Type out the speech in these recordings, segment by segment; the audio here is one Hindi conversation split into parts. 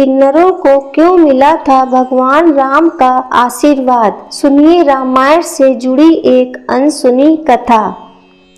किन्नरों को क्यों मिला था भगवान राम का आशीर्वाद? सुनिए रामायण से जुड़ी एक अनसुनी कथा।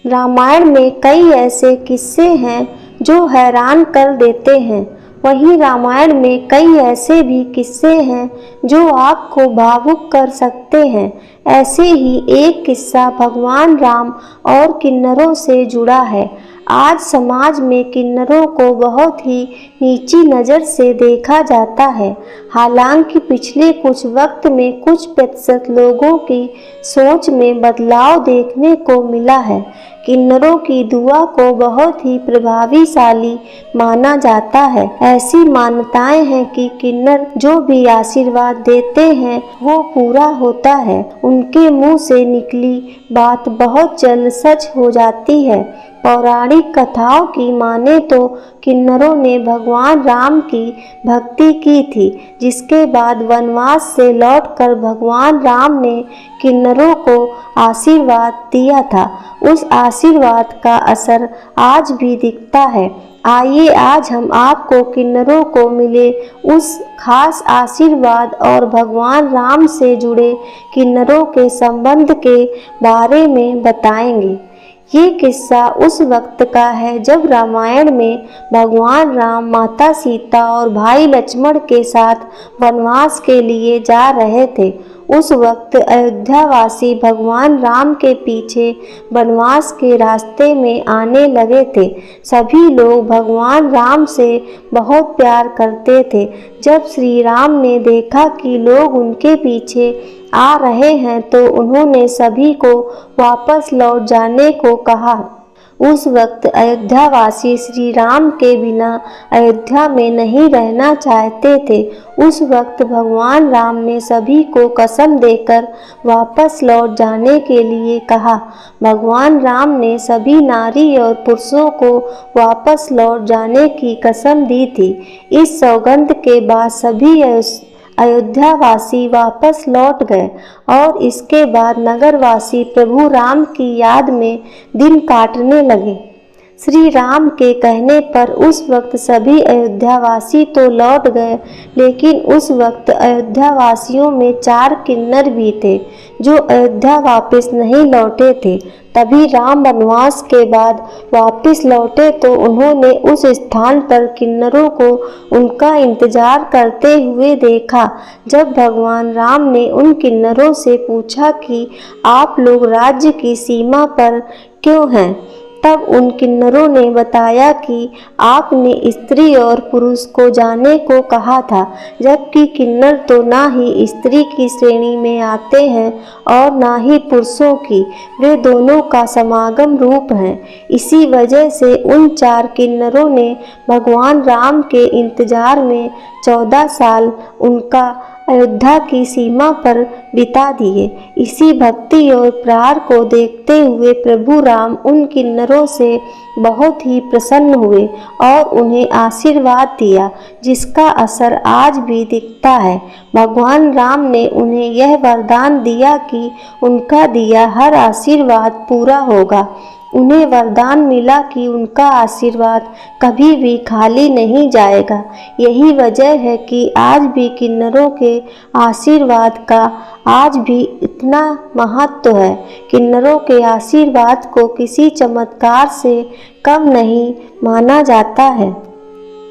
रामायण में कई ऐसे किस्से हैं जो हैरान कर देते हैं। वहीं रामायण में कई ऐसे भी किस्से हैं जो आपको भावुक कर सकते हैं। ऐसे ही एक किस्सा भगवान राम और किन्नरों से जुड़ा है। आज समाज में किन्नरों को बहुत ही नीची नज़र से देखा जाता है। हालांकि पिछले कुछ वक्त में कुछ प्रतिशत लोगों की सोच में बदलाव देखने को मिला है। किन्नरों की दुआ को बहुत ही प्रभावशाली माना जाता है। ऐसी मान्यताएं हैं कि किन्नर जो भी आशीर्वाद देते हैं वो पूरा होता है। उनके मुंह से निकली बात बहुत जल्द सच हो जाती है। पौराणिक कथाओं की माने तो किन्नरों ने भगवान राम की भक्ति की थी, जिसके बाद वनवास से लौटकर भगवान राम ने किन्नरों को आशीर्वाद दिया था। उस आशीर्वाद का असर आज भी दिखता है। आइए आज हम आपको किन्नरों को मिले उस खास आशीर्वाद और भगवान राम से जुड़े किन्नरों के संबंध के बारे में बताएंगे। ये किस्सा उस वक्त का है जब रामायण में भगवान राम माता सीता और भाई लक्ष्मण के साथ वनवास के लिए जा रहे थे। उस वक्त अयोध्यावासी भगवान राम के पीछे वनवास के रास्ते में आने लगे थे। सभी लोग भगवान राम से बहुत प्यार करते थे। जब श्री राम ने देखा कि लोग उनके पीछे आ रहे हैं तो उन्होंने सभी को वापस लौट जाने को कहा। उस वक्त अयोध्यावासी श्री राम के बिना अयोध्या में नहीं रहना चाहते थे। उस वक्त भगवान राम ने सभी को कसम देकर वापस लौट जाने के लिए कहा। भगवान राम ने सभी नारी और पुरुषों को वापस लौट जाने की कसम दी थी। इस सौगंध के बाद सभी अयोध्यावासी वापस लौट गए और इसके बाद नगरवासी प्रभु राम की याद में दिन काटने लगे। श्री राम के कहने पर उस वक्त सभी अयोध्यावासी तो लौट गए, लेकिन उस वक्त अयोध्यावासियों में 4 किन्नर भी थे जो अयोध्या वापस नहीं लौटे थे। तभी राम वनवास के बाद वापस लौटे तो उन्होंने उस स्थान पर किन्नरों को उनका इंतजार करते हुए देखा। जब भगवान राम ने उन किन्नरों से पूछा कि आप लोग राज्य की सीमा पर क्यों हैं, तब उन किन्नरों ने बताया कि आपने स्त्री और पुरुष को जाने को कहा था, जबकि किन्नर तो ना ही स्त्री की श्रेणी में आते हैं और ना ही पुरुषों की, वे दोनों का समागम रूप हैं। इसी वजह से उन 4 किन्नरों ने भगवान राम के इंतजार में 14 साल उनका अयोध्या की सीमा पर बिता दिए। इसी भक्ति और प्यार को देखते हुए प्रभु राम उन किन्नरों से बहुत ही प्रसन्न हुए और उन्हें आशीर्वाद दिया, जिसका असर आज भी दिखता है। भगवान राम ने उन्हें यह वरदान दिया कि उनका दिया हर आशीर्वाद पूरा होगा। उन्हें वरदान मिला कि उनका आशीर्वाद कभी भी खाली नहीं जाएगा। यही वजह है कि आज भी किन्नरों के आशीर्वाद का आज भी इतना महत्व है। किन्नरों के आशीर्वाद को किसी चमत्कार से कम नहीं माना जाता है।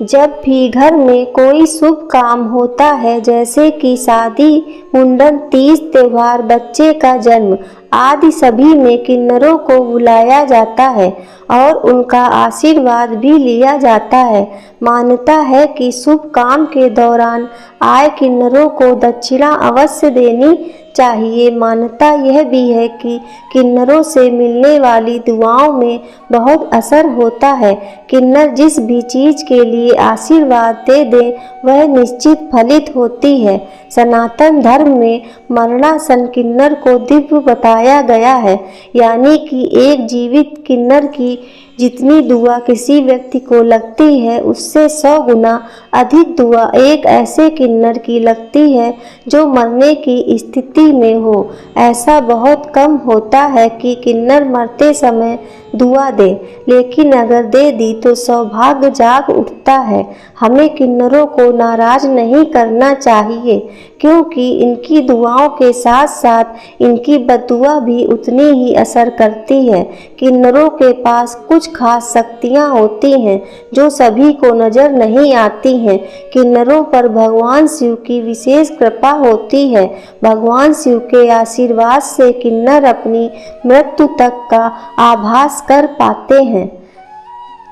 जब भी घर में कोई शुभ काम होता है, जैसे कि शादी, मुंडन, तीज त्योहार, बच्चे का जन्म आदि, सभी में किन्नरों को बुलाया जाता है और उनका आशीर्वाद भी लिया जाता है। मान्यता है कि शुभ काम के दौरान आए किन्नरों को दक्षिणा अवश्य देनी चाहिए। मान्यता यह भी है कि किन्नरों से मिलने वाली दुआओं में बहुत असर होता है। किन्नर जिस भी चीज़ के लिए आशीर्वाद दे दें वह निश्चित फलित होती है। सनातन धर्म में मरणासन किन्नर को दिव्य बताया गया है, यानी कि एक जीवित किन्नर की जितनी दुआ किसी व्यक्ति को लगती है उससे 100 गुना अधिक दुआ एक ऐसे किन्नर की लगती है जो मरने की स्थिति में हो। ऐसा बहुत कम होता है कि किन्नर मरते समय दुआ दे, लेकिन अगर दे दी तो सौभाग्य जाग उठता है। हमें किन्नरों को नाराज नहीं करना चाहिए, क्योंकि इनकी दुआओं के साथ साथ इनकी बद्दुआ भी उतनी ही असर करती है। किन्नरों के पास कुछ खास शक्तियाँ होती हैं जो सभी को नजर नहीं आती हैं। किन्नरों पर भगवान शिव की विशेष कृपा होती है। भगवान शिव के आशीर्वाद से किन्नर अपनी मृत्यु तक का आभास कर पाते हैं।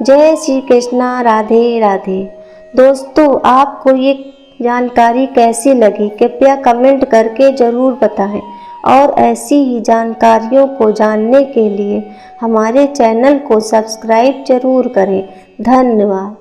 जय श्री कृष्णा, राधे राधे। दोस्तों, आपको ये जानकारी कैसी लगी कृपया कमेंट करके ज़रूर बताएं, और ऐसी ही जानकारियों को जानने के लिए हमारे चैनल को सब्सक्राइब जरूर करें। धन्यवाद।